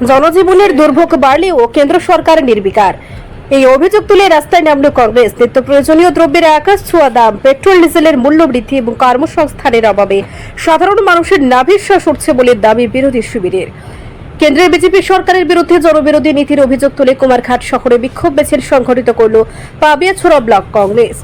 জনজীবনের দুর্ভোগ বাড়লেও কেন্দ্র সরকার নির্বিকার। এই অভিযোগ তুলে রাস্তায় নামল কংগ্রেস। নিত্য প্রয়োজনীয় দ্রব্যের আকাশ ছোঁয়া দাম, পেট্রোল ডিজেলের মূল্য বৃদ্ধি এবং কর্মসংস্থানের অভাবে সাধারণ মানুষের নাভিশ্বাস উঠছে বলে দাবি বিরোধী শিবিরের। কেন্দ্রের বিজেপি সরকারের বিরুদ্ধে জনবিরোধী নীতির অভিযোগ তুলে কুমারঘাট শহরে বিক্ষোভ মিছিল সংঘটিত করল পাবিয়াছড়া ব্লক কংগ্রেস।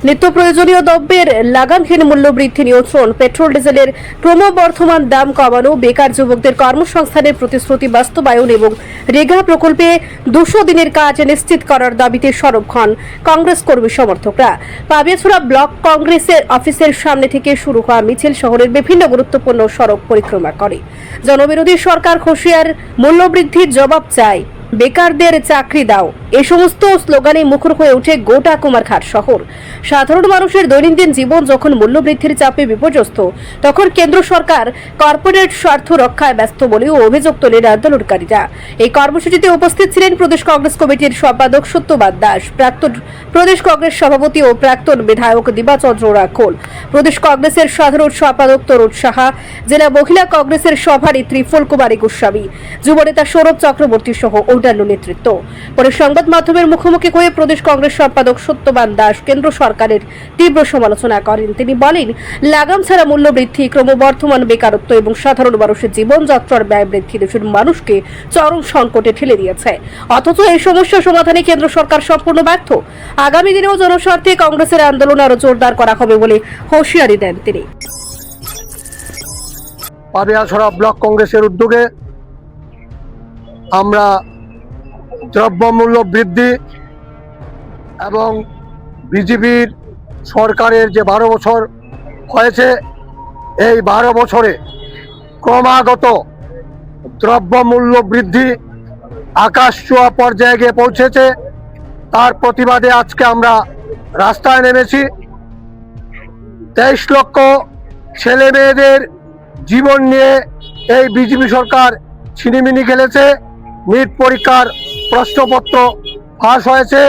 নিত্য প্রয়োজনীয় দ্রব্যের লাগামহীন মূল্য বৃদ্ধি নিয়ন্ত্রণ, পেট্রোল ডিজেলের ক্রমবর্ধমান দাম কমানো, বেকার যুবকদের কর্মসংস্থানের প্রতিশ্রুতি বাস্তবায়ন এবং রেগা প্রকল্পে 200 দিনের কাজ নিশ্চিত করার দাবিতে সরব হন কংগ্রেস কর্মী সমর্থকরা। পাবিয়াছড়া ব্লক কংগ্রেসের অফিসের সামনে থেকে শুরু হওয়া মিছিল শহরের বিভিন্ন গুরুত্বপূর্ণ সড়ক পরিক্রমা করে। জনবিরোধী সরকার হুঁশিয়ার, মূল্যবৃদ্ধির জবাব চাই, বেকারদের চাকরি দাও, এই সমস্ত স্লোগানে মুখর হয়ে ওঠে গোটা কুমারঘাট শহর। সাধারণ মানুষের দৈনন্দিন জীবন যখন মূল্যবৃদ্ধির চাপে বিপর্যস্ত, তখন কেন্দ্র সরকার কর্পোরেট স্বার্থ রক্ষায় ব্যস্ত বলেও অভিযোগ তোলেন আন্দোলনকারীরা। এই কর্মসূচিতে উপস্থিত ছিলেন প্রদেশ কংগ্রেস কমিটির সম্পাদক সত্যবাদ দাস, প্রাক্তন প্রদেশ কংগ্রেস সভাপতি ও প্রাক্তন বিধায়ক দিবাচন্দ্র রাখোল, প্রদেশ কংগ্রেসের সাধারণ সম্পাদক তরুণ সাহা, জেলা মহিলা কংগ্রেসের সভানেত্রী ফুলকুমারী গোস্বামী, যুবনেতা সৌরভ চক্রবর্তী সহ অন্যান্য নেতৃত্ব। পরে সংবাদ মাধ্যমের মুখোমুখি হয়ে প্রদেশ কংগ্রেস সম্পাদক সত্যবান দাস কেন্দ্র সরকারের তীব্র সমালোচনা করেন। তিনি বলেন, লাগাম ছাড়া মূল্য বৃদ্ধি, ক্রমবর্ধমান বেকারত্ব এবং সাধারণ মানুষের জীবনযাত্রার ব্যয় বৃদ্ধি দেশের মানুষকে চরম সংকটে ঠেলে দিয়েছে। অথচ এই সমস্যা সমাধানে কেন্দ্র সরকার সম্পূর্ণ ব্যর্থ। আগামী দিনেও জনস্বার্থে কংগ্রেসের আন্দোলন আরো জোরদার করা হবে বলে হুঁশিয়ারি দেন তিনি। পাবিয়াছড়া ব্লক কংগ্রেসের উদ্যোগে আমরা দ্রব্যমূল্য বৃদ্ধি এবং বিজেপির সরকারের যে 12 বছর হয়েছে, এই 12 বছরে ক্রমাগত দ্রব্যমূল্য বৃদ্ধি আকাশ ছোঁয়া পর্যায়ে গিয়ে পৌঁছেছে। তার প্রতিবাদে আজকে আমরা রাস্তায় নেমেছি। 23 লক্ষ ছেলে মেয়েদের জীবন নিয়ে এই বিজেপি সরকার ছিনিমিনি খেলেছে। নিট পরীক্ষার প্রশ্নপত্র ফাঁস হয়েছে।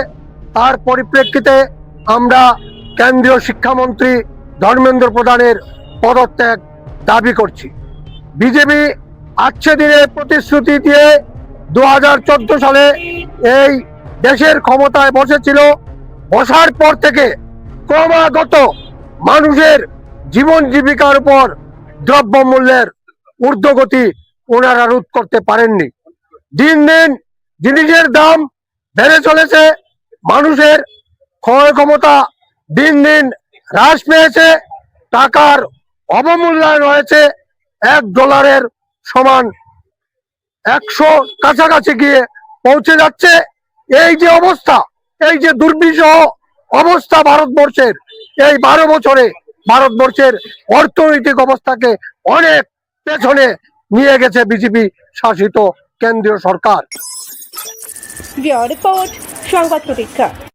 তার পরিপ্রেক্ষিতে আমরা কেন্দ্রীয় শিক্ষামন্ত্রী ধর্মেন্দ্র প্রধানের পদত্যাগ দাবি করছি। বিজেপি আজকে দিনের প্রতিশ্রুতি দিয়ে 2014 সালে এই দেশের ক্ষমতায় বসেছিল। বসার পর থেকে ক্রমাগত মানুষের জীবন জীবিকার উপর দ্রব্যমূল্যের ঊর্ধ্বগতি ওনারা রোধ করতে পারেননি। দিন দিন জিনিসের দাম বেড়ে চলেছে, মানুষের ক্রয় ক্ষমতা দিন দিন হ্রাস পেয়েছে, টাকার অবমূল্যায়ন হয়েছে। $1 সমান 100 কাছাকাছি গিয়ে পৌঁছে যাচ্ছে। এই যে অবস্থা, এই যে দুর্বিষহ অবস্থা ভারতবর্ষের, এই 12 বছরে ভারতবর্ষের অর্থনৈতিক অবস্থাকে অনেক পেছনে নিয়ে গেছে বিজেপি শাসিত কেন্দ্রীয় সরকার। রিপোর্ট সংবাদ প্রতীক্ষা।